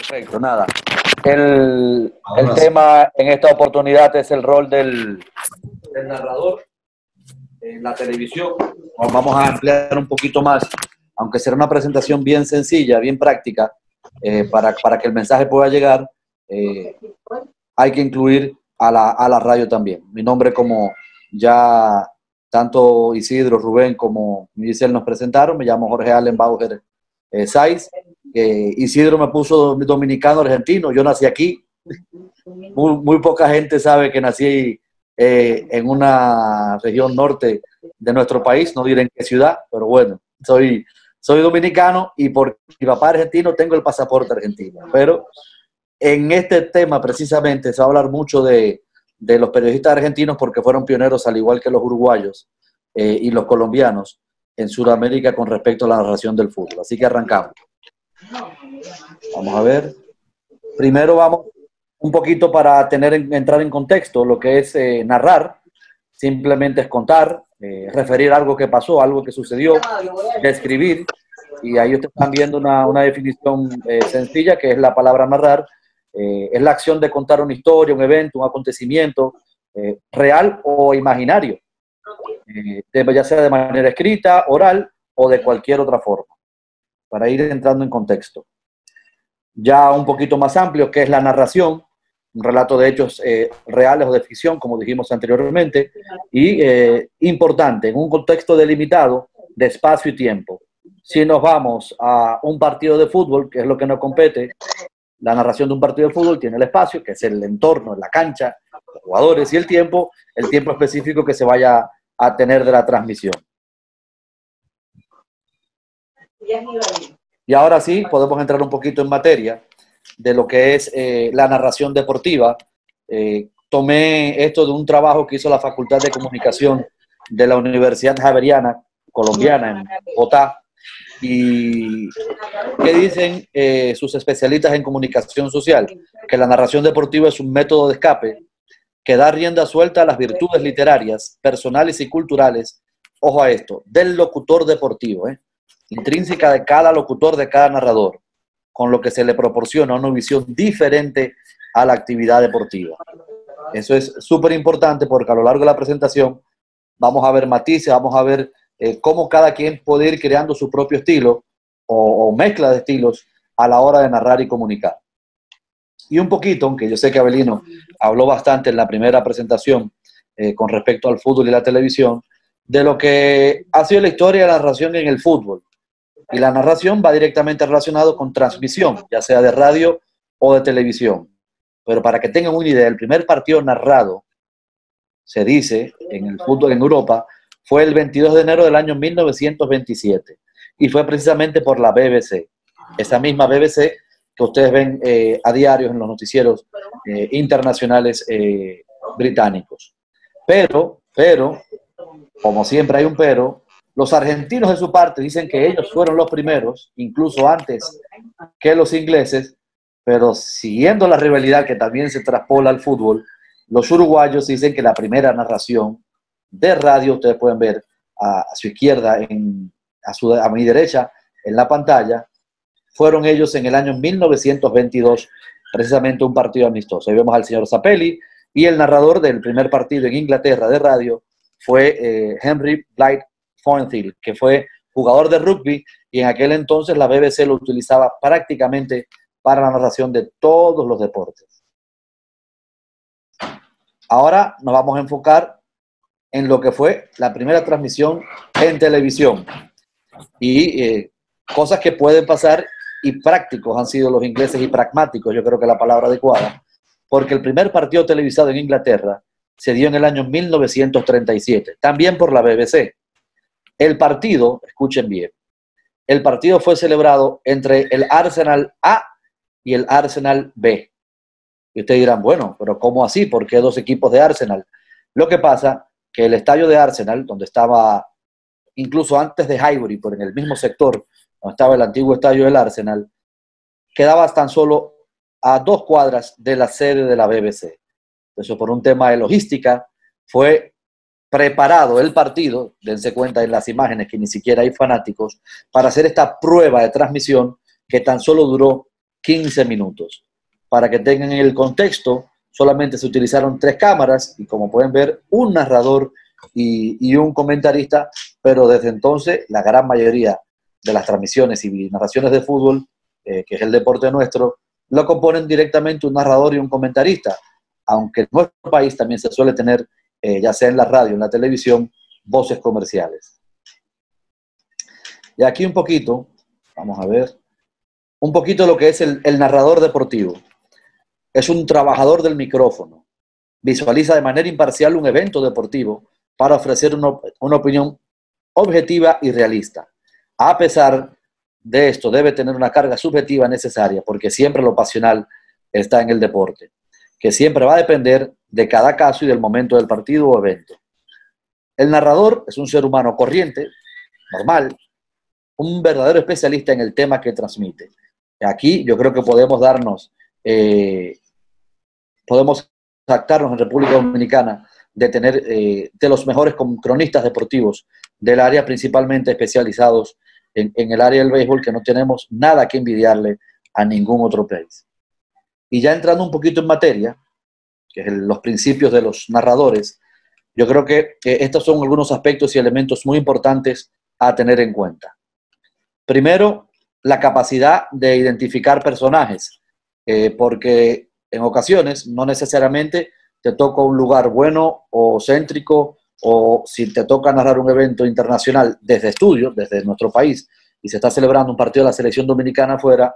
Perfecto, nada. El tema en esta oportunidad es el rol del narrador en la televisión. Vamos a ampliar un poquito más, aunque será una presentación bien sencilla, bien práctica, para que el mensaje pueda llegar. Hay que incluir a la radio también. Mi nombre, como ya tanto Isidro, Rubén como Giselle nos presentaron, me llamo Jorge Allen Bauer Saiz. Isidro me puso dominicano argentino, yo nací aquí. Muy poca gente sabe que nací en una región norte de nuestro país, no diré en qué ciudad, pero bueno, soy dominicano y por mi papá argentino tengo el pasaporte argentino. Pero en este tema precisamente se va a hablar mucho de los periodistas argentinos porque fueron pioneros, al igual que los uruguayos y los colombianos, en Sudamérica con respecto a la narración del fútbol. Así que arrancamos. Vamos a ver. Primero vamos un poquito para entrar en contexto. Lo que es narrar, simplemente es contar, referir algo que pasó, algo que sucedió, describir. Y ahí ustedes están viendo una definición sencilla, que es la palabra narrar. Es la acción de contar una historia, un evento, un acontecimiento real o imaginario, ya sea de manera escrita, oral o de cualquier otra forma, para ir entrando en contexto. Ya un poquito más amplio, que es la narración, un relato de hechos reales o de ficción, como dijimos anteriormente, y importante, en un contexto delimitado de espacio y tiempo. Si nos vamos a un partido de fútbol, que es lo que nos compete, la narración de un partido de fútbol tiene el espacio, que es el entorno, la cancha, los jugadores, y el tiempo específico que se vaya a tener de la transmisión. Y ahora sí, podemos entrar un poquito en materia de lo que es la narración deportiva. Tomé esto de un trabajo que hizo la Facultad de Comunicación de la Universidad Javeriana colombiana en Bogotá. Y ¿qué dicen sus especialistas en comunicación social? Que la narración deportiva es un método de escape que da rienda suelta a las virtudes literarias, personales y culturales, ojo a esto, del locutor deportivo, intrínseca de cada locutor, de cada narrador, con lo que se le proporciona una visión diferente a la actividad deportiva. Eso es súper importante porque a lo largo de la presentación vamos a ver matices, vamos a ver cómo cada quien puede ir creando su propio estilo o mezcla de estilos a la hora de narrar y comunicar. Y un poquito, aunque yo sé que Abelino habló bastante en la primera presentación con respecto al fútbol y la televisión, de lo que ha sido la historia de la narración en el fútbol. Y la narración va directamente relacionado con transmisión, ya sea de radio o de televisión. Pero para que tengan una idea, el primer partido narrado, se dice, en el fútbol en Europa, fue el 22 de enero del año 1927 y fue precisamente por la BBC, esa misma BBC que ustedes ven a diario en los noticieros internacionales británicos. Pero, como siempre hay un pero, los argentinos de su parte dicen que ellos fueron los primeros, incluso antes que los ingleses, pero siguiendo la rivalidad que también se traspola al fútbol, los uruguayos dicen que la primera narración de radio, ustedes pueden ver a su izquierda, a mi derecha, en la pantalla, fueron ellos en el año 1922, precisamente un partido amistoso. Ahí vemos al señor Zapelli, y el narrador del primer partido en Inglaterra de radio fue Henry Blythe Thornhill, que fue jugador de rugby, y en aquel entonces la BBC lo utilizaba prácticamente para la narración de todos los deportes. Ahora nos vamos a enfocar en lo que fue la primera transmisión en televisión y cosas que pueden pasar, y prácticos han sido los ingleses y pragmáticos, yo creo que es la palabra adecuada, porque el primer partido televisado en Inglaterra se dio en el año 1937, también por la BBC. El partido, escuchen bien, el partido fue celebrado entre el Arsenal A y el Arsenal B. Y ustedes dirán, bueno, pero ¿cómo así? ¿Por qué dos equipos de Arsenal? Lo que pasa que el estadio de Arsenal, donde estaba incluso antes de Highbury, por en el mismo sector donde estaba el antiguo estadio del Arsenal, quedaba tan solo a 2 cuadras de la sede de la BBC. Eso, por un tema de logística, fue preparado el partido, dense cuenta en las imágenes que ni siquiera hay fanáticos, para hacer esta prueba de transmisión que tan solo duró 15 minutos. Para que tengan el contexto, solamente se utilizaron 3 cámaras y, como pueden ver, un narrador y un comentarista, pero desde entonces la gran mayoría de las transmisiones y narraciones de fútbol, que es el deporte nuestro, lo componen directamente un narrador y un comentarista, aunque en nuestro país también se suele tener, ya sea en la radio o en la televisión, voces comerciales. Y aquí un poquito, vamos a ver, un poquito lo que es el narrador deportivo. Es un trabajador del micrófono. Visualiza de manera imparcial un evento deportivo para ofrecer una opinión objetiva y realista. A pesar de esto, debe tener una carga subjetiva necesaria, porque siempre lo pasional está en el deporte, que siempre va a depender de cada caso y del momento del partido o evento. El narrador es un ser humano corriente, normal, un verdadero especialista en el tema que transmite. Aquí yo creo que podemos podemos jactarnos en República Dominicana de tener de los mejores cronistas deportivos del área, principalmente especializados en el área del béisbol, que no tenemos nada que envidiarle a ningún otro país. Y ya entrando un poquito en materia, que es los principios de los narradores, yo creo que estos son algunos aspectos y elementos muy importantes a tener en cuenta. Primero, la capacidad de identificar personajes, porque en ocasiones no necesariamente te toca un lugar bueno o céntrico, o si te toca narrar un evento internacional desde estudios, desde nuestro país, y se está celebrando un partido de la selección dominicana afuera,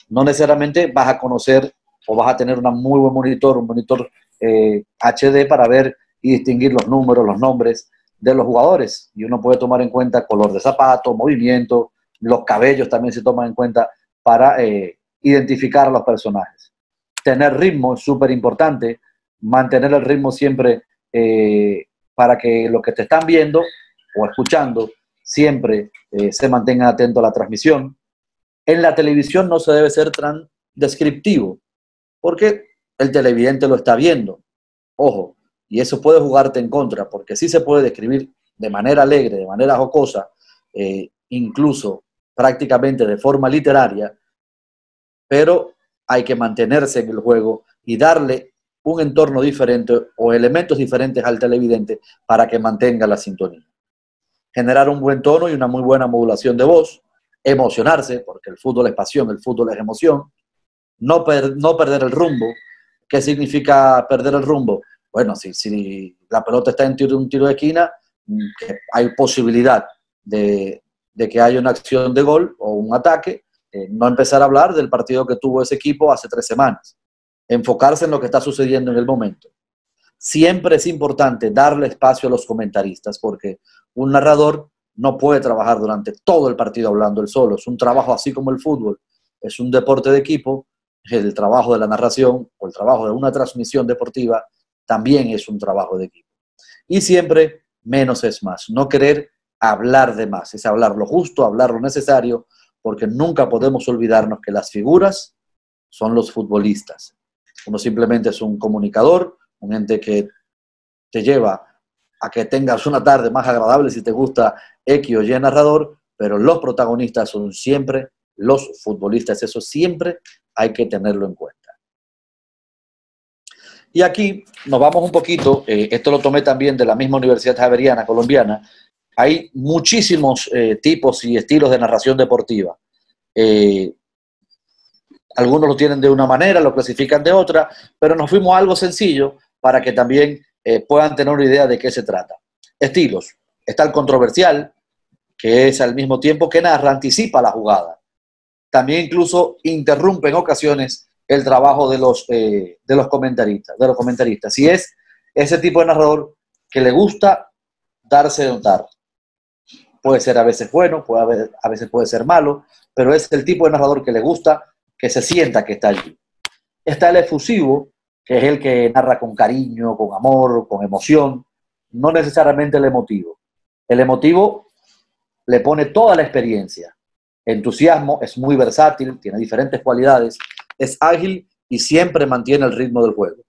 no necesariamente vas a conocer o vas a tener un muy buen monitor, un monitor HD para ver y distinguir los números, los nombres de los jugadores. Y uno puede tomar en cuenta color de zapato, movimiento, los cabellos también se toman en cuenta para identificar a los personajes. Tener ritmo es súper importante, mantener el ritmo siempre para que los que te están viendo o escuchando siempre se mantengan atentos a la transmisión. En la televisión no se debe ser tan descriptivo, porque el televidente lo está viendo. Ojo, y eso puede jugarte en contra, porque sí se puede describir de manera alegre, de manera jocosa, incluso prácticamente de forma literaria, pero hay que mantenerse en el juego y darle un entorno diferente o elementos diferentes al televidente para que mantenga la sintonía. Generar un buen tono y una muy buena modulación de voz, emocionarse, porque el fútbol es pasión, el fútbol es emoción, no perder el rumbo. ¿Qué significa perder el rumbo? Bueno, si la pelota está en un tiro de esquina, hay posibilidad de que haya una acción de gol o un ataque, no empezar a hablar del partido que tuvo ese equipo hace 3 semanas. Enfocarse en lo que está sucediendo en el momento. Siempre es importante darle espacio a los comentaristas, porque un narrador no puede trabajar durante todo el partido hablando él solo. Es un trabajo así como el fútbol. Es un deporte de equipo. El trabajo de la narración o el trabajo de una transmisión deportiva también es un trabajo de equipo. Y siempre menos es más. No querer hablar de más. Es hablar lo justo, hablar lo necesario, porque nunca podemos olvidarnos que las figuras son los futbolistas. Uno simplemente es un comunicador, un ente que te lleva a que tengas una tarde más agradable si te gusta X o Y narrador, pero los protagonistas son siempre los futbolistas. Eso siempre hay que tenerlo en cuenta. Y aquí nos vamos un poquito, esto lo tomé también de la misma Universidad Javeriana colombiana. Hay muchísimos tipos y estilos de narración deportiva. Algunos lo tienen de una manera, lo clasifican de otra, pero nos fuimos a algo sencillo para que también puedan tener una idea de qué se trata. Estilos. Está el controversial, que es al mismo tiempo que narra, anticipa la jugada. También incluso interrumpe en ocasiones el trabajo de los comentaristas. Si es ese tipo de narrador que le gusta darse de notar. Puede ser a veces bueno, a veces puede ser malo, pero es el tipo de narrador que le gusta que se sienta que está allí. Está el efusivo, que es el que narra con cariño, con amor, con emoción, no necesariamente el emotivo. El emotivo le pone toda la experiencia. Entusiasmo, es muy versátil, tiene diferentes cualidades, es ágil y siempre mantiene el ritmo del juego.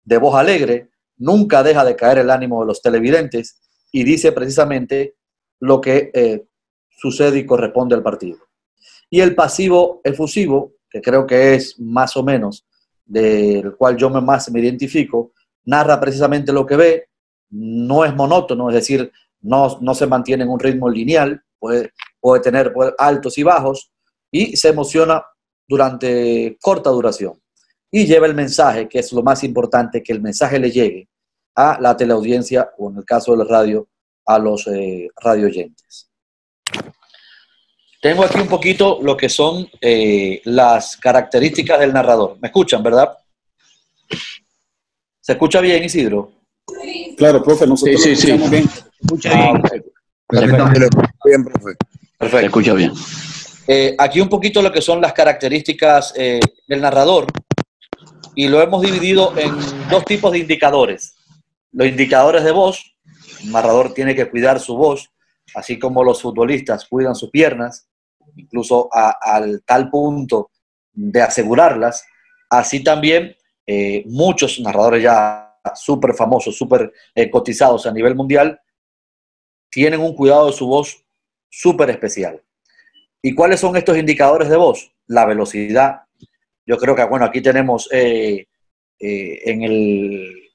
De voz alegre, nunca deja de caer el ánimo de los televidentes y dice precisamente lo que sucede y corresponde al partido. Y el pasivo efusivo que creo que es más o menos del cual yo más me identifico, narra precisamente lo que ve, no es monótono, es decir, no se mantiene en un ritmo lineal, puede tener altos y bajos, y se emociona durante corta duración. Y lleva el mensaje, que es lo más importante, que el mensaje le llegue a la teleaudiencia, o en el caso de la radio, a los radio oyentes. Tengo aquí un poquito lo que son las características del narrador. ¿Me escuchan, verdad? ¿Se escucha bien, Isidro? Claro, profe, nosotros sí. escuchamos bien. Se escucha bien. Bien, profe. Perfecto. Se escucha bien. Aquí un poquito lo que son las características del narrador, y lo hemos dividido en dos tipos de indicadores. Los indicadores de voz, el narrador tiene que cuidar su voz, así como los futbolistas cuidan sus piernas, incluso al tal punto de asegurarlas. Así también muchos narradores ya súper famosos, súper cotizados a nivel mundial, tienen un cuidado de su voz súper especial. ¿Y cuáles son estos indicadores de voz? La velocidad. Yo creo que, bueno, aquí tenemos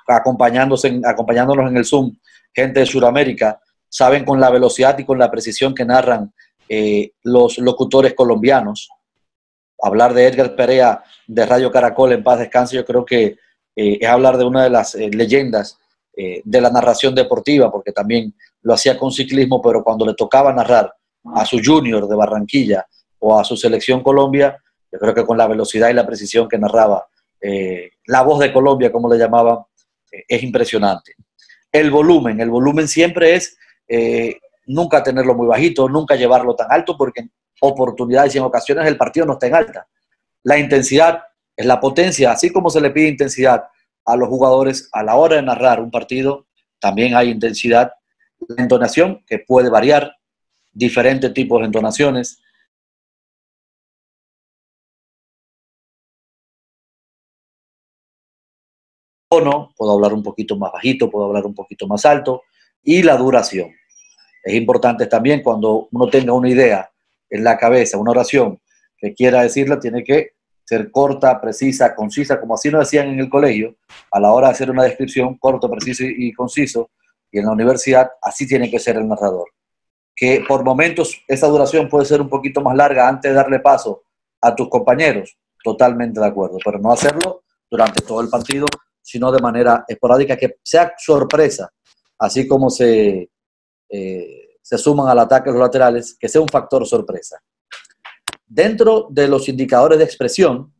acompañándonos en el Zoom, gente de Sudamérica, saben con la velocidad y con la precisión que narran los locutores colombianos. Hablar de Edgar Perea de Radio Caracol, en paz descanse, yo creo que es hablar de una de las leyendas de la narración deportiva, porque también lo hacía con ciclismo, pero cuando le tocaba narrar a su junior de Barranquilla o a su selección Colombia, yo creo que con la velocidad y la precisión que narraba, la voz de Colombia, como le llamaban, es impresionante. El volumen siempre es nunca tenerlo muy bajito, nunca llevarlo tan alto, porque en oportunidades y en ocasiones el partido no está en alta. La intensidad es la potencia, así como se le pide intensidad a los jugadores a la hora de narrar un partido, también hay intensidad. La entonación, que puede variar, diferentes tipos de entonaciones. Tono, puedo hablar un poquito más bajito, puedo hablar un poquito más alto, y la duración. Es importante también cuando uno tenga una idea en la cabeza, una oración que quiera decirla, tiene que ser corta, precisa, concisa, como así nos decían en el colegio, a la hora de hacer una descripción, corto, preciso y conciso, y en la universidad así tiene que ser el narrador. Que por momentos esa duración puede ser un poquito más larga antes de darle paso a tus compañeros, totalmente de acuerdo, pero no hacerlo durante todo el partido, sino de manera esporádica, que sea sorpresa, así como se suman al ataque los laterales, que sea un factor sorpresa. Dentro de los indicadores de expresión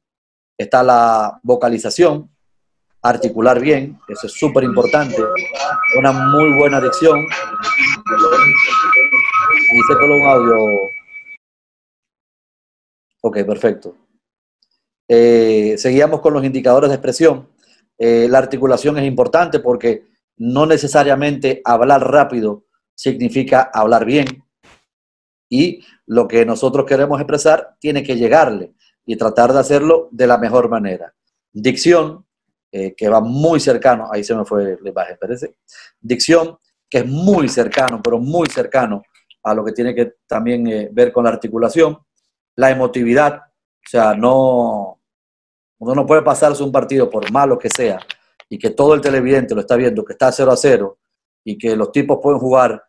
está la vocalización, articular bien, eso es súper importante, una muy buena dicción. Y se coló un audio. Ok, perfecto. Seguíamos con los indicadores de expresión. La articulación es importante porque no necesariamente hablar rápido significa hablar bien, y lo que nosotros queremos expresar tiene que llegarle y tratar de hacerlo de la mejor manera. Dicción, que va muy cercano, ahí se me fue la imagen, parece. Dicción, que es muy cercano, pero muy cercano a lo que tiene que también ver con la articulación. La emotividad, o sea, uno no puede pasarse un partido, por malo que sea, y que todo el televidente lo está viendo, que está 0-0, y que los tipos pueden jugar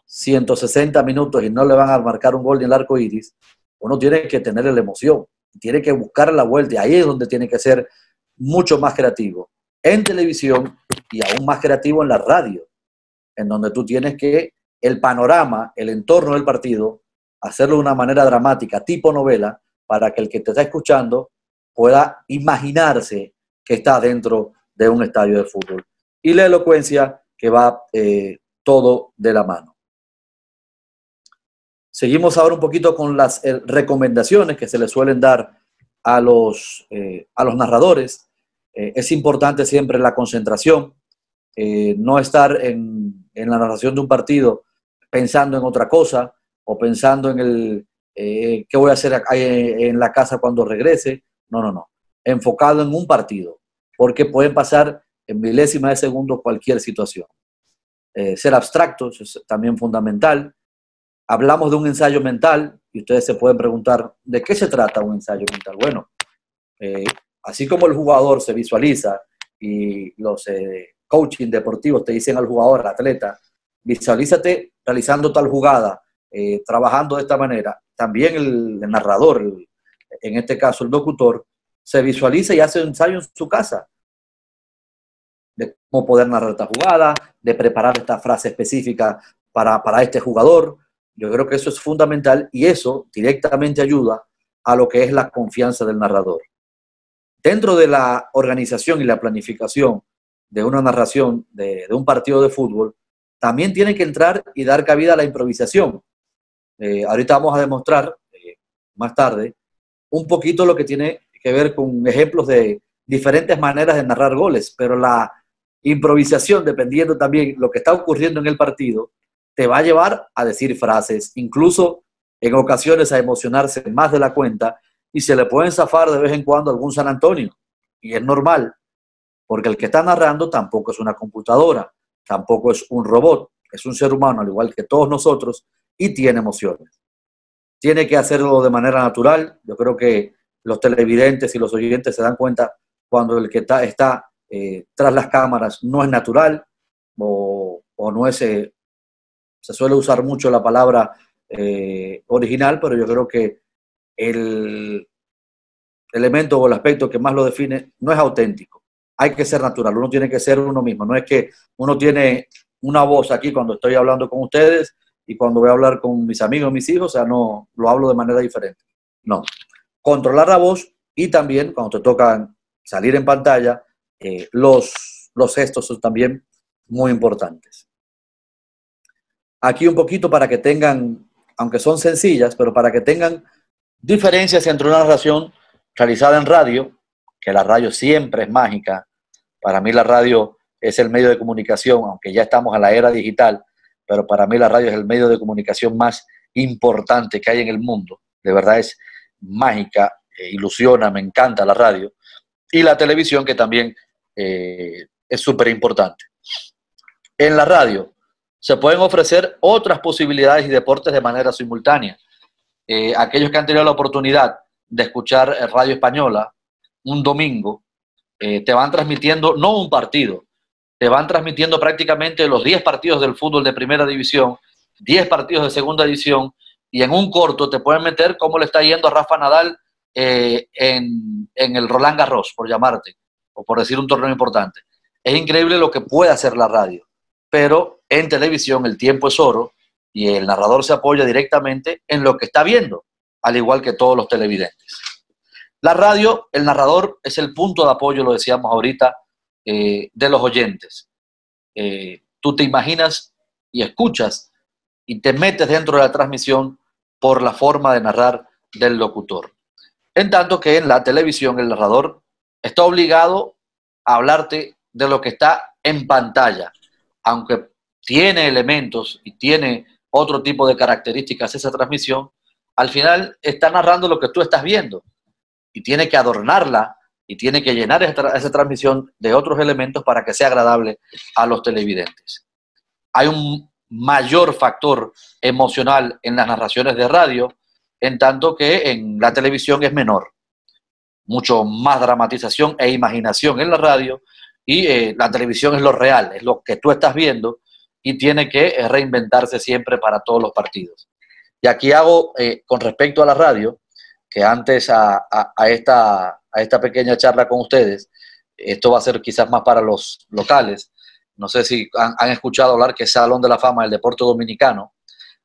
160 minutos y no le van a marcar un gol ni el arco iris. Uno tiene que tener la emoción, tiene que buscar la vuelta, y ahí es donde tiene que ser mucho más creativo en televisión y aún más creativo en la radio, en donde tú tienes que el panorama, el entorno del partido, hacerlo de una manera dramática, tipo novela, para que el que te está escuchando pueda imaginarse que está dentro de un estadio de fútbol. Y la elocuencia, que va todo de la mano. Seguimos ahora un poquito con las recomendaciones que se le suelen dar a los narradores. Es importante siempre la concentración, no estar en la narración de un partido pensando en otra cosa o pensando en qué voy a hacer en la casa cuando regrese. No. Enfocado en un partido, porque pueden pasar en milésimas de segundo cualquier situación. Ser abstractos es también fundamental. Hablamos de un ensayo mental y ustedes se pueden preguntar, ¿de qué se trata un ensayo mental? Bueno, así como el jugador se visualiza y los coaching deportivos te dicen al jugador, al atleta, visualízate realizando tal jugada, trabajando de esta manera, también el narrador, en este caso el locutor, se visualiza y hace un ensayo en su casa de cómo poder narrar esta jugada, de preparar esta frase específica para este jugador. Yo creo que eso es fundamental y eso directamente ayuda a lo que es la confianza del narrador. Dentro de la organización y la planificación de una narración de un partido de fútbol, también tiene que entrar y dar cabida a la improvisación. Ahorita vamos a demostrar, más tarde, un poquito lo que tiene que ver con ejemplos de diferentes maneras de narrar goles, pero la improvisación, dependiendo también lo que está ocurriendo en el partido, te va a llevar a decir frases, incluso en ocasiones a emocionarse más de la cuenta y se le pueden zafar de vez en cuando algún San Antonio. Y es normal, porque el que está narrando tampoco es una computadora, tampoco es un robot, es un ser humano al igual que todos nosotros y tiene emociones. Tiene que hacerlo de manera natural. Yo creo que los televidentes y los oyentes se dan cuenta cuando el que está tras las cámaras no es natural o no es, se suele usar mucho la palabra original, pero yo creo que el elemento o el aspecto que más lo define no es auténtico. Hay que ser natural, uno tiene que ser uno mismo. No es que uno tiene una voz aquí cuando estoy hablando con ustedes y cuando voy a hablar con mis amigos, mis hijos, o sea, no, lo hablo de manera diferente. No. Controlar la voz y también cuando te tocan salir en pantalla, los gestos son también muy importantes. Aquí un poquito para que tengan, aunque son sencillas, pero para que tengan diferencias entre una narración realizada en radio, que la radio siempre es mágica. Para mí la radio es el medio de comunicación, aunque ya estamos en la era digital, pero para mí la radio es el medio de comunicación más importante que hay en el mundo. De verdad es mágica, ilusiona, me encanta la radio. Y la televisión, que también es súper importante. En la radio se pueden ofrecer otras posibilidades y deportes de manera simultánea. Aquellos que han tenido la oportunidad de escuchar Radio Española un domingo, te van transmitiendo, no un partido, te van transmitiendo prácticamente los 10 partidos del fútbol de primera división, 10 partidos de segunda división, y en un corto te pueden meter cómo le está yendo a Rafa Nadal en el Roland Garros, por llamarte, o por decir un torneo importante. Es increíble lo que puede hacer la radio, pero en televisión el tiempo es oro y el narrador se apoya directamente en lo que está viendo, al igual que todos los televidentes. La radio, el narrador es el punto de apoyo, lo decíamos ahorita, de los oyentes. Tú te imaginas y escuchas y te metes dentro de la transmisión por la forma de narrar del locutor. En tanto que en la televisión el narrador está obligado a hablarte de lo que está en pantalla, aunque tiene elementos y tiene otro tipo de características esa transmisión, al final está narrando lo que tú estás viendo y tiene que adornarla y tiene que llenar esa transmisión de otros elementos para que sea agradable a los televidentes. Hay un mayor factor emocional en las narraciones de radio, en tanto que en la televisión es menor. Mucho más dramatización e imaginación en la radio y la televisión es lo real, es lo que tú estás viendo y tiene que reinventarse siempre para todos los partidos. Y aquí hago, con respecto a la radio, que antes a esta pequeña charla con ustedes, esto va a ser quizás más para los locales, no sé si han escuchado hablar que es Salón de la Fama del Deporte Dominicano,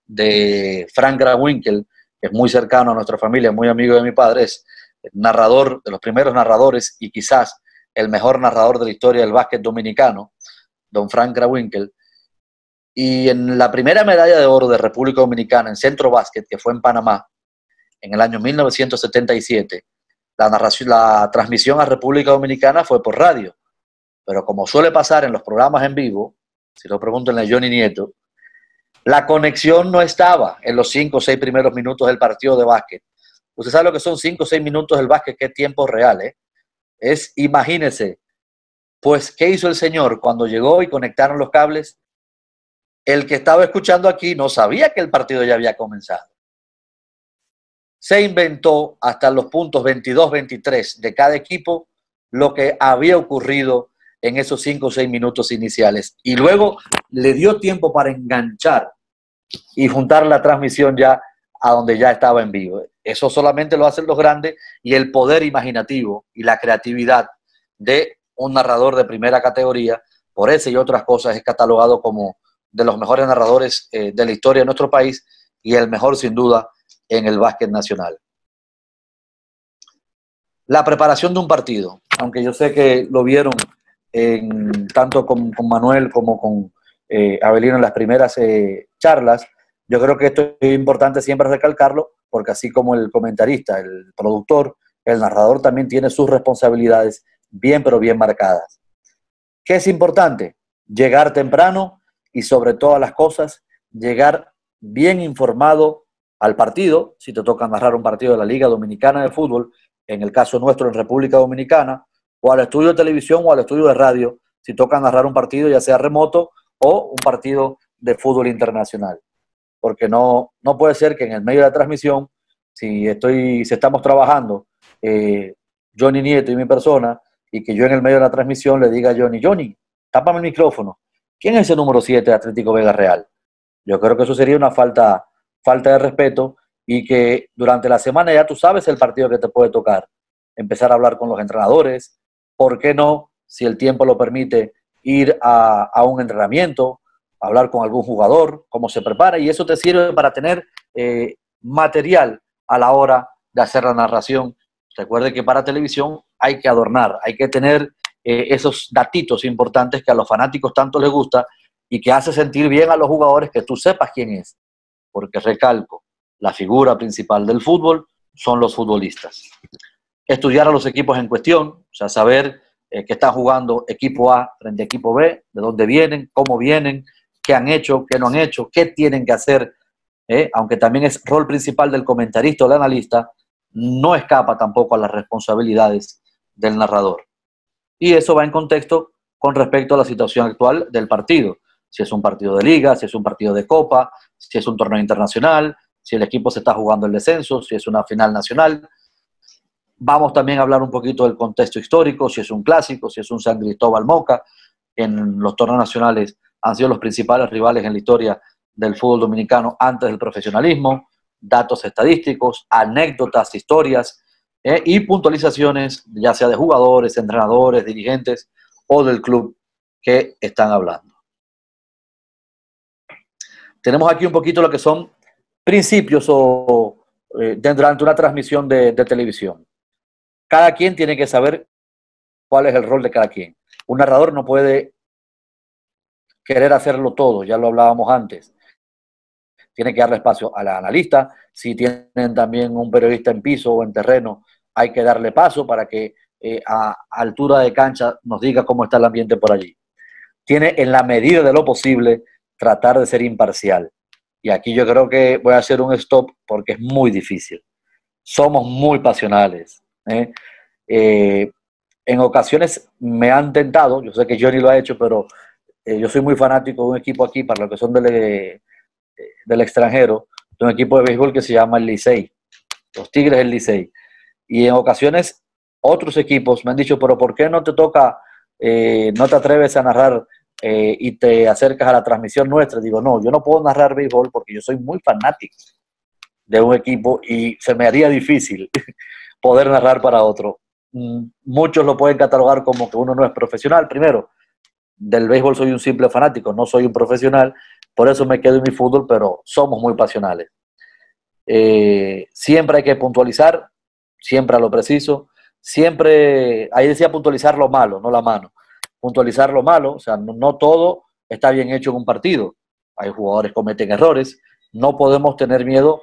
de Frank Grawinkel, que es muy cercano a nuestra familia, muy amigo de mi padre, es narrador, de los primeros narradores y quizás el mejor narrador de la historia del básquet dominicano, don Frank Grawinkel. Y en la primera medalla de oro de República Dominicana en centro básquet, que fue en Panamá, en el año 1977, la transmisión a República Dominicana fue por radio. Pero como suele pasar en los programas en vivo, si lo preguntan a Johnny Nieto, la conexión no estaba en los 5 o 6 primeros minutos del partido de básquet. Usted sabe lo que son 5 o 6 minutos del básquet, que es tiempo real, ¿eh? Es, imagínese, pues, ¿qué hizo el señor cuando llegó y conectaron los cables? El que estaba escuchando aquí no sabía que el partido ya había comenzado. se inventó hasta los puntos 22-23 de cada equipo lo que había ocurrido en esos 5 o 6 minutos iniciales. Y luego le dio tiempo para enganchar y juntar la transmisión ya a donde ya estaba en vivo. Eso solamente lo hacen los grandes, y el poder imaginativo y la creatividad de un narrador de primera categoría, por ese y otras cosas, es catalogado como de los mejores narradores de la historia de nuestro país, y el mejor sin duda en el básquet nacional. La preparación de un partido, aunque yo sé que lo vieron tanto con Manuel como con Avelino en las primeras charlas, yo creo que esto es importante siempre recalcarlo, porque así como el comentarista, el productor, el narrador también tiene sus responsabilidades bien, pero bien marcadas. ¿Qué es importante? Llegar temprano y, sobre todas las cosas, llegar bien informado al partido. Si te toca narrar un partido de la Liga Dominicana de Fútbol, en el caso nuestro en República Dominicana, o al estudio de televisión o al estudio de radio, si toca narrar un partido ya sea remoto o un partido de fútbol internacional. Porque no puede ser que en el medio de la transmisión, si estamos trabajando, Johnny Nieto y mi persona, y que yo en el medio de la transmisión le diga a Johnny, tápame el micrófono. ¿Quién es ese número 7 de Atlético Vega Real? Yo creo que eso sería una falta de respeto, y que durante la semana ya tú sabes el partido que te puede tocar. Empezar a hablar con los entrenadores. ¿Por qué no, si el tiempo lo permite, ir a un entrenamiento, hablar con algún jugador, cómo se prepara? Y eso te sirve para tener material a la hora de hacer la narración. Recuerde que para televisión hay que adornar, hay que tener esos datitos importantes que a los fanáticos tanto les gusta, y que hace sentir bien a los jugadores que tú sepas quién es. Porque, recalco, la figura principal del fútbol son los futbolistas. Estudiar a los equipos en cuestión, o sea, saber que están jugando equipo A frente a equipo B, de dónde vienen, cómo vienen, qué han hecho, qué no han hecho, qué tienen que hacer, aunque también es rol principal del comentarista o del analista, no escapa tampoco a las responsabilidades del narrador. Y eso va en contexto con respecto a la situación actual del partido. Si es un partido de liga, si es un partido de copa, si es un torneo internacional, si el equipo se está jugando el descenso, si es una final nacional. Vamos también a hablar un poquito del contexto histórico, si es un clásico, si es un San Cristóbal Moca. En los torneos nacionales han sido los principales rivales en la historia del fútbol dominicano antes del profesionalismo. Datos estadísticos, anécdotas, historias y puntualizaciones, ya sea de jugadores, entrenadores, dirigentes o del club que están hablando. Tenemos aquí un poquito lo que son principios durante una transmisión de televisión. Cada quien tiene que saber cuál es el rol de cada quien. Un narrador no puede querer hacerlo todo, ya lo hablábamos antes. Tiene que darle espacio al analista. Si tienen también un periodista en piso o en terreno, hay que darle paso para que a altura de cancha nos diga cómo está el ambiente por allí. Tiene, en la medida de lo posible, tratar de ser imparcial. Y aquí yo creo que voy a hacer un stop porque es muy difícil. Somos muy pasionales. En ocasiones me han tentado, yo sé que Johnny lo ha hecho, pero yo soy muy fanático de un equipo aquí, para los que son del extranjero, de un equipo de béisbol que se llama el Licey, los Tigres del Licey. Y en ocasiones otros equipos me han dicho, pero ¿por qué no te toca, no te atreves a narrar y te acercas a la transmisión nuestra? Digo, no, yo no puedo narrar béisbol porque yo soy muy fanático de un equipo y se me haría difícil poder narrar para otro. Muchos lo pueden catalogar como que uno no es profesional. Primero, del béisbol soy un simple fanático, no soy un profesional, por eso me quedo en mi fútbol, pero somos muy pasionales. Siempre hay que puntualizar, siempre a lo preciso, siempre, ahí decía puntualizar lo malo, no la mano. Puntualizar lo malo, o sea, no todo está bien hecho en un partido. Hay jugadores que cometen errores, no podemos tener miedo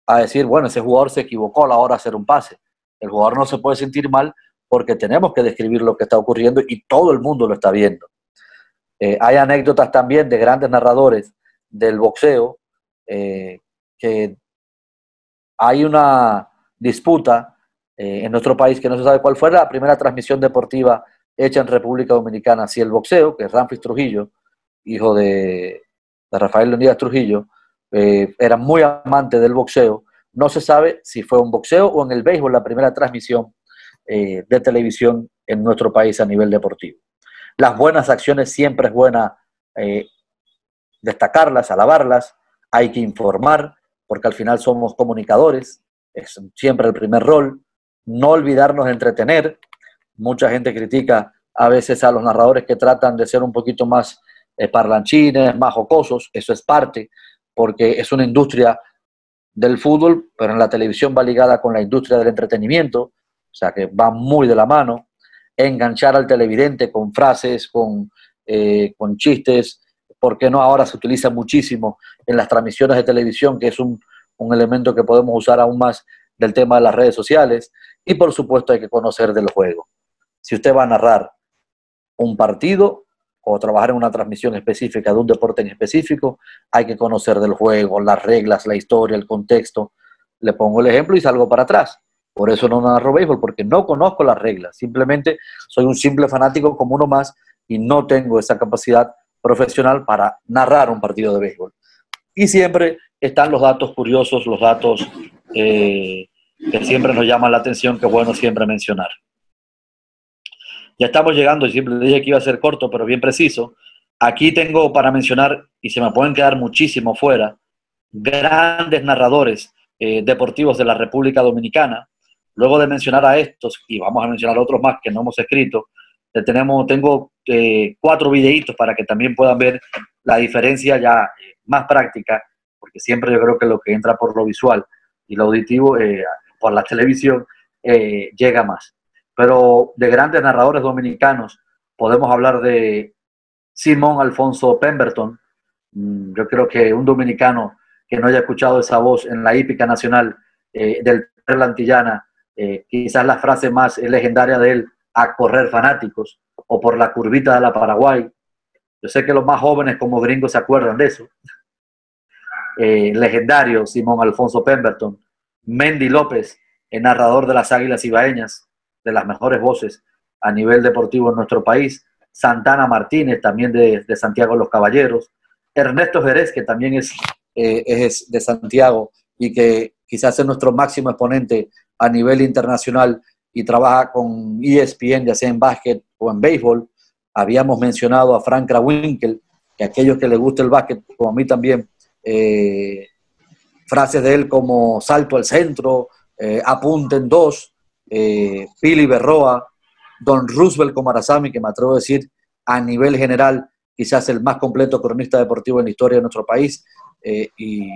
a decir, bueno, ese jugador se equivocó a la hora de hacer un pase. El jugador no se puede sentir mal porque tenemos que describir lo que está ocurriendo y todo el mundo lo está viendo. Hay anécdotas también de grandes narradores del boxeo, que hay una disputa en nuestro país que no se sabe cuál fue la primera transmisión deportiva hecha en República Dominicana. Si el boxeo, que es Ramfis Trujillo, hijo de Rafael Leonidas Trujillo, era muy amante del boxeo, No se sabe si fue un boxeo o en el béisbol la primera transmisión de televisión en nuestro país a nivel deportivo. Las buenas acciones siempre es buena destacarlas, alabarlas, hay que informar, porque al final somos comunicadores, es siempre el primer rol, no olvidarnos de entretener. Mucha gente critica a veces a los narradores que tratan de ser un poquito más parlanchines, más jocosos, eso es parte, porque es una industria del fútbol, pero en la televisión va ligada con la industria del entretenimiento, o sea que va muy de la mano. Enganchar al televidente con frases, con chistes, ¿por qué no? Ahora se utiliza muchísimo en las transmisiones de televisión, que es un elemento que podemos usar aún más del tema de las redes sociales. Y por supuesto hay que conocer del juego. Si usted va a narrar un partido o trabajar en una transmisión específica de un deporte en específico, hay que conocer del juego, las reglas, la historia, el contexto. Le pongo el ejemplo y salgo para atrás. Por eso no narro béisbol, porque no conozco las reglas. Simplemente soy un simple fanático como uno más y no tengo esa capacidad profesional para narrar un partido de béisbol. Y siempre están los datos curiosos, los datos que siempre nos llaman la atención, que es bueno siempre mencionar. Ya estamos llegando, y siempre dije que iba a ser corto, pero bien preciso. Aquí tengo para mencionar, y se me pueden quedar muchísimo fuera, grandes narradores deportivos de la República Dominicana. Luego de mencionar a estos, y vamos a mencionar otros más que no hemos escrito, tengo 4 videitos para que también puedan ver la diferencia ya más práctica, porque siempre yo creo que lo que entra por lo visual y lo auditivo, por la televisión, llega más. Pero de grandes narradores dominicanos podemos hablar de Simón Alfonso Pemberton. Yo creo que un dominicano que no haya escuchado esa voz en la hípica nacional del Perla Antillana, quizás la frase más legendaria de él, a correr fanáticos, o por la curvita de la Paraguay. Yo sé que los más jóvenes como gringos se acuerdan de eso. Legendario Simón Alfonso Pemberton. Mendy López, el narrador de las Águilas Ibaeñas, de las mejores voces a nivel deportivo en nuestro país. Santana Martínez, también de Santiago de los Caballeros. Ernesto Jerez, que también es de Santiago y que quizás es nuestro máximo exponente a nivel internacional y trabaja con ESPN, ya sea en básquet o en béisbol. Habíamos mencionado a Frank Krawinkel, que a aquellos que les gusta el básquet, como a mí también, frases de él como salto al centro, apunten 2, Pili Berroa, Don Roosevelt Comarazami, que me atrevo a decir a nivel general quizás el más completo cronista deportivo en la historia de nuestro país, y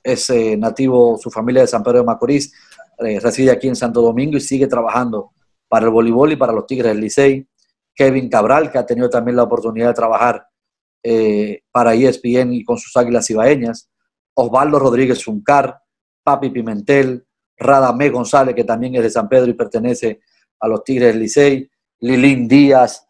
es nativo, su familia de San Pedro de Macorís, reside aquí en Santo Domingo y sigue trabajando para el voleibol y para los Tigres del Licey. Kevin Cabral, que ha tenido también la oportunidad de trabajar para ESPN y con sus Águilas Ibaeñas. Osvaldo Rodríguez Zuncar, Papi Pimentel, Radamé González, que también es de San Pedro y pertenece a los Tigres del Licey. Lilín Díaz,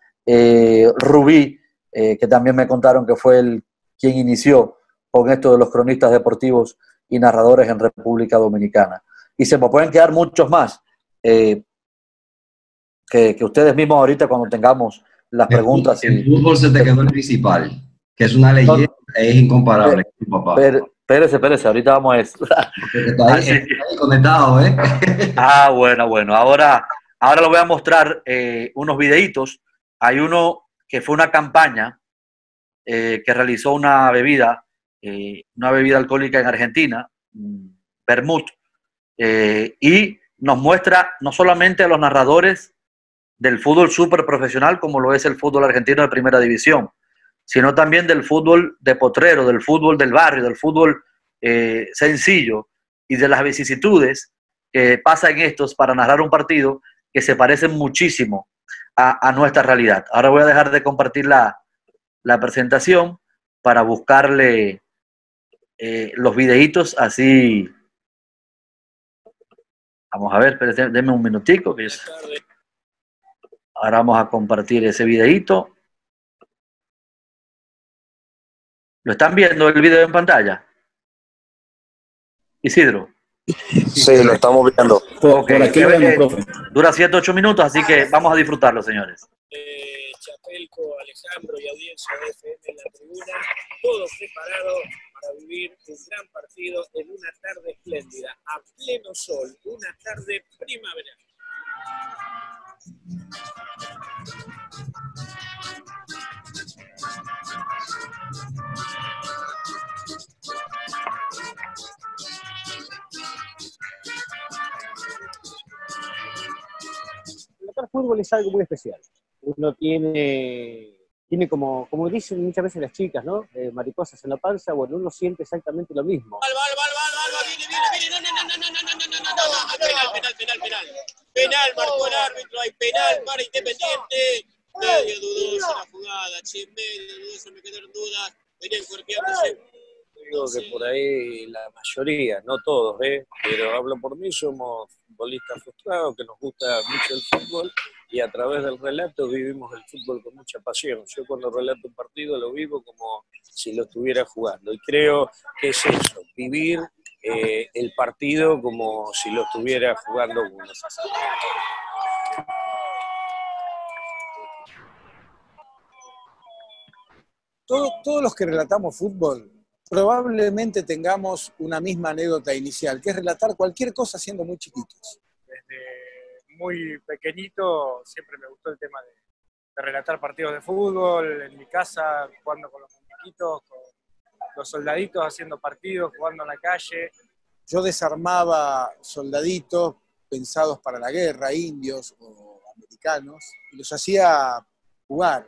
Rubí, que también me contaron que fue quien inició con esto de los cronistas deportivos y narradores en República Dominicana. Y se me pueden quedar muchos más, que ustedes mismos ahorita cuando tengamos las preguntas. El fútbol se te quedó el principal, que es una leyenda, es incomparable. Papá. Espérese, ahorita vamos a eso. Está ahí conectado, ¿eh? Ah, bueno. Ahora lo voy a mostrar unos videitos. Hay uno que fue una campaña que realizó una bebida alcohólica en Argentina, Vermut, y nos muestra no solamente a los narradores del fútbol súper profesional como lo es el fútbol argentino de primera división, sino también del fútbol de potrero, del fútbol del barrio, del fútbol sencillo y de las vicisitudes que pasan estos para narrar un partido que se parecen muchísimo a nuestra realidad. Ahora voy a dejar de compartir la presentación para buscarle los videitos así. Vamos a ver, denme un minutico. Ahora vamos a compartir ese videito. ¿Lo están viendo el video en pantalla? Isidro. Sí, lo estamos viendo. Okay. Por aquí lo vemos, profe. Dura 7-8 minutos, así que vamos a disfrutarlo, señores. Chapelco, Alejandro y audiencia de FM en la tribuna, todos preparados para vivir un gran partido en una tarde espléndida, a pleno sol, una tarde primaveral. El fútbol es algo muy especial. Uno tiene como dicen muchas veces las chicas, ¿no? Mariposas en la panza, bueno, uno siente exactamente lo mismo. Viene, penal, marcó el árbitro, hay penal para Independiente. Medio dudosa la jugada, medio dudosa, me quedaron dudas, venían cuerpeándose. Digo que por ahí la mayoría, no todos, pero hablo por mí, somos futbolistas frustrados, que nos gusta mucho el fútbol y a través del relato vivimos el fútbol con mucha pasión. Yo cuando relato un partido lo vivo como si lo estuviera jugando y creo que es eso, vivir el partido como si lo estuviera jugando uno. Todos los que relatamos fútbol probablemente tengamos una misma anécdota inicial, que es relatar cualquier cosa siendo muy chiquitos. Desde muy pequeñito siempre me gustó el tema de relatar partidos de fútbol, en mi casa jugando con los muñequitos, con los soldaditos haciendo partidos, jugando en la calle. Yo desarmaba soldaditos pensados para la guerra, indios o americanos, y los hacía jugar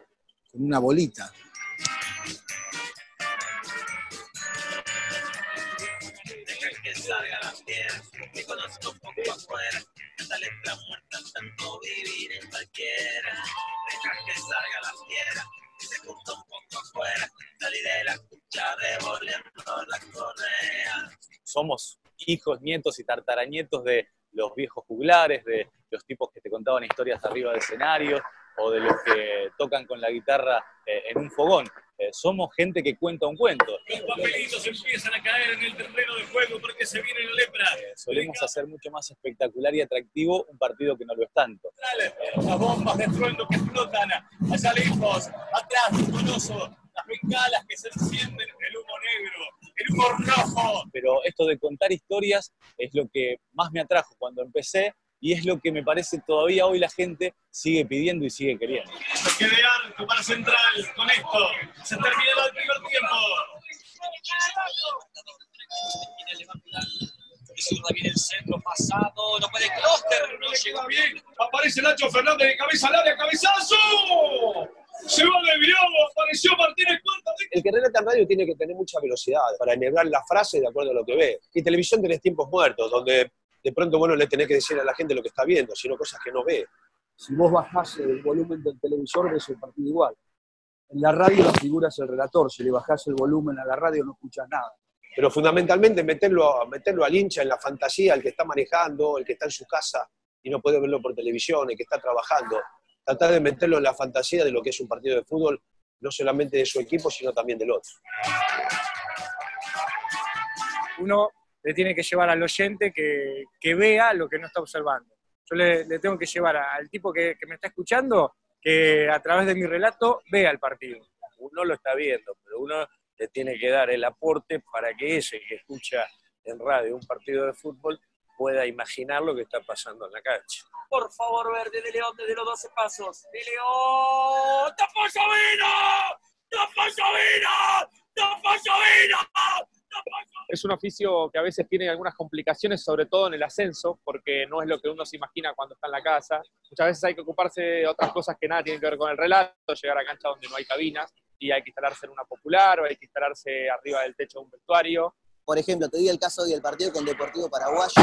con una bolita. Que salga la piedra, que conozco un poco afuera, esta letra muerta, tanto vivir en cualquiera. Deja que salga la piedra, que se junta un poco afuera, salí de la cucha revolviendo la correa. Somos hijos, nietos y tartaranietos de los viejos juglares, de los tipos que te contaban historias arriba de escenarios o de los que tocan con la guitarra en un fogón. Somos gente que cuenta un cuento. Los papelitos empiezan a caer en el terreno de juego porque se viene la lepra. Solemos hacer mucho más espectacular y atractivo un partido que no lo es tanto. Las bombas de trueno que explotan allá lejos, atrás, luminoso, las bengalas que se encienden, el humo negro, el humo rojo. Pero esto de contar historias es lo que más me atrajo cuando empecé y es lo que me parece todavía hoy la gente sigue pidiendo y sigue queriendo. Que de arco para Central, con esto se termina el primer tiempo. Viene el centro pasado, no puede Kloster, no llegó bien. Aparece Nacho Fernández de cabeza al área, cabezazo. Se va desviado, apareció Martínez Cuarta. El que relata en radio tiene que tener mucha velocidad para enhebrar la frase de acuerdo a lo que ve. Y televisión tenés tiempos muertos, donde de pronto le tenés que decir a la gente lo que está viendo, sino cosas que no ve. Si vos bajás el volumen del televisor, ves el partido igual. En la radio la figura es el relator, si le bajás el volumen a la radio no escuchás nada. Pero fundamentalmente meterlo al hincha en la fantasía, el que está manejando, el que está en su casa y no puede verlo por televisión, el que está trabajando. Tratar de meterlo en la fantasía de lo que es un partido de fútbol, no solamente de su equipo, sino también del otro. Uno le tiene que llevar al oyente que vea lo que no está observando. Yo le tengo que llevar al tipo que me está escuchando que a través de mi relato vea el partido. Uno lo está viendo, pero uno le tiene que dar el aporte para que ese que escucha en radio un partido de fútbol pueda imaginar lo que está pasando en la cancha. Por favor, Verde de León desde los 12 pasos. De León. ¡Tapó Sabino! ¡Tapó Sabino! ¡Tapó Sabino! Es un oficio que a veces tiene algunas complicaciones, sobre todo en el ascenso, porque no es lo que uno se imagina cuando está en la casa. Muchas veces hay que ocuparse de otras cosas que nada tienen que ver con el relato, llegar a cancha donde no hay cabinas, y hay que instalarse en una popular, o hay que instalarse arriba del techo de un vestuario. Por ejemplo, te di el caso hoy del partido con Deportivo Paraguayo,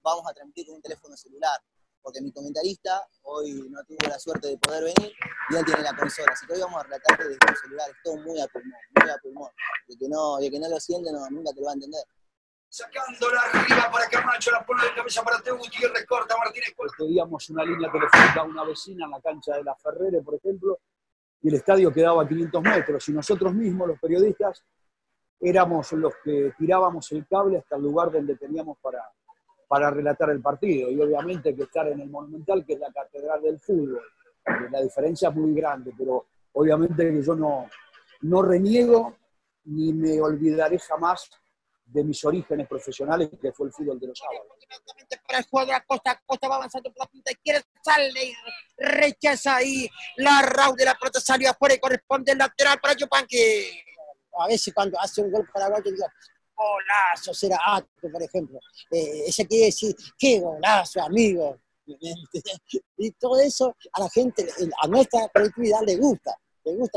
vamos a transmitir con un teléfono celular, porque mi comentarista hoy no tuvo la suerte de poder venir, y él tiene la consola, así que hoy vamos a relatar desde un celular, es todo muy a pulmón, muy a pulmón. El que no lo siente, nunca te lo va a entender. Sacándola arriba para Camacho, la pone de cabeza para Teo Gutiérrez, corta Martínez. Pedíamos una línea telefónica a una vecina en la cancha de la Ferrere, por ejemplo, y el estadio quedaba a 500 metros, y nosotros mismos, los periodistas, éramos los que tirábamos el cable hasta el lugar donde teníamos para relatar el partido, y obviamente que estar en el Monumental, que es la catedral del fútbol. La diferencia es muy grande, pero obviamente que yo no reniego ni me olvidaré jamás de mis orígenes profesionales, que fue el fútbol de los sábados. Para el jugador Acosta va avanzando por la punta izquierda, sale y rechaza ahí la Raúl de la pelota, salió afuera y corresponde el lateral para Yupanqui. A veces cuando hace un gol paraguayo digo, golazo, será acto, por ejemplo. Ese quiere decir, qué golazo, amigo. Y todo eso a la gente, a nuestra colectividad le gusta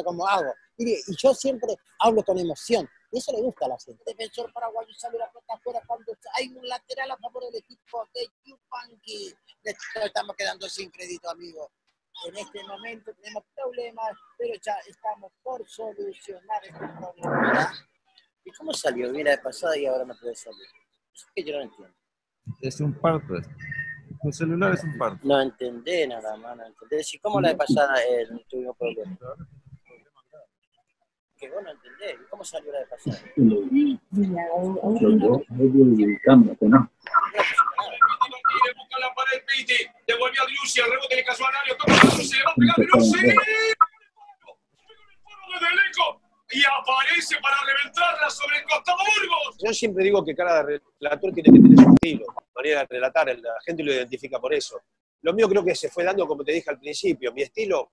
como hago. Y yo siempre hablo con emoción. Y eso le gusta a la gente. El defensor paraguayo sale la pelota afuera cuando hay un lateral a favor del equipo de Yupanqui. Estamos quedando sin crédito, amigo. En este momento tenemos problemas, pero ya estamos por solucionar este problema. ¿Y cómo salió? Viene de pasada y ahora no puede salir. Es que yo no entiendo. Es un parto. Tu celular es un parto. No entendé nada más, no entendé. Si cómo la de pasada no tuvimos problemas. Que vos no entendés. ¿Cómo salió la de pasada? Busca la pared Piti, devolvió a Driussi, el rebote le cayó a Nario, toma Driussi, se le va a pegar Driussi. Desde lejos y aparece para reventarla sobre el costado Burgos. Yo siempre digo que cada relator tiene que tener su estilo, manera de relatar, la gente lo identifica por eso. Lo mío creo que se fue dando, como te dije al principio, mi estilo,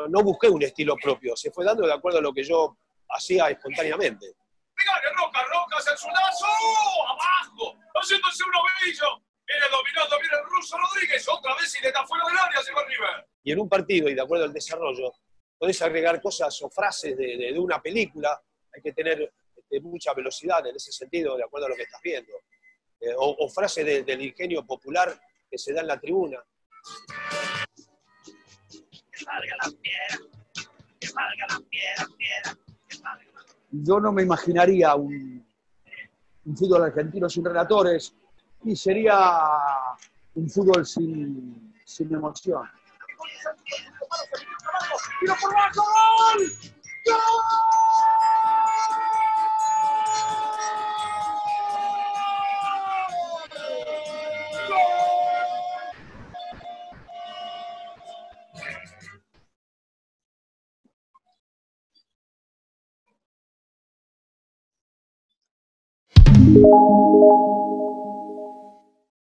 no busqué un estilo propio, se fue dando de acuerdo a lo que yo hacía espontáneamente. Pegale, Roca, hacia el zurdazo, abajo, haciéndose un ovillo. Viene dominando, viene el ruso Rodríguez, otra vez y le da fuera del área, llegó a River. Y en un partido, y de acuerdo al desarrollo, podés agregar cosas o frases de una película, hay que tener mucha velocidad en ese sentido, de acuerdo a lo que estás viendo. O frases del ingenio popular que se da en la tribuna. Que salga la piedra, que salga la piedra, que salga la... Yo no me imaginaría un fútbol argentino sin relatores, y sería un fútbol sin emoción. ¡Tiro por bajo! ¡Gol! ¡Gol! ¡Gol!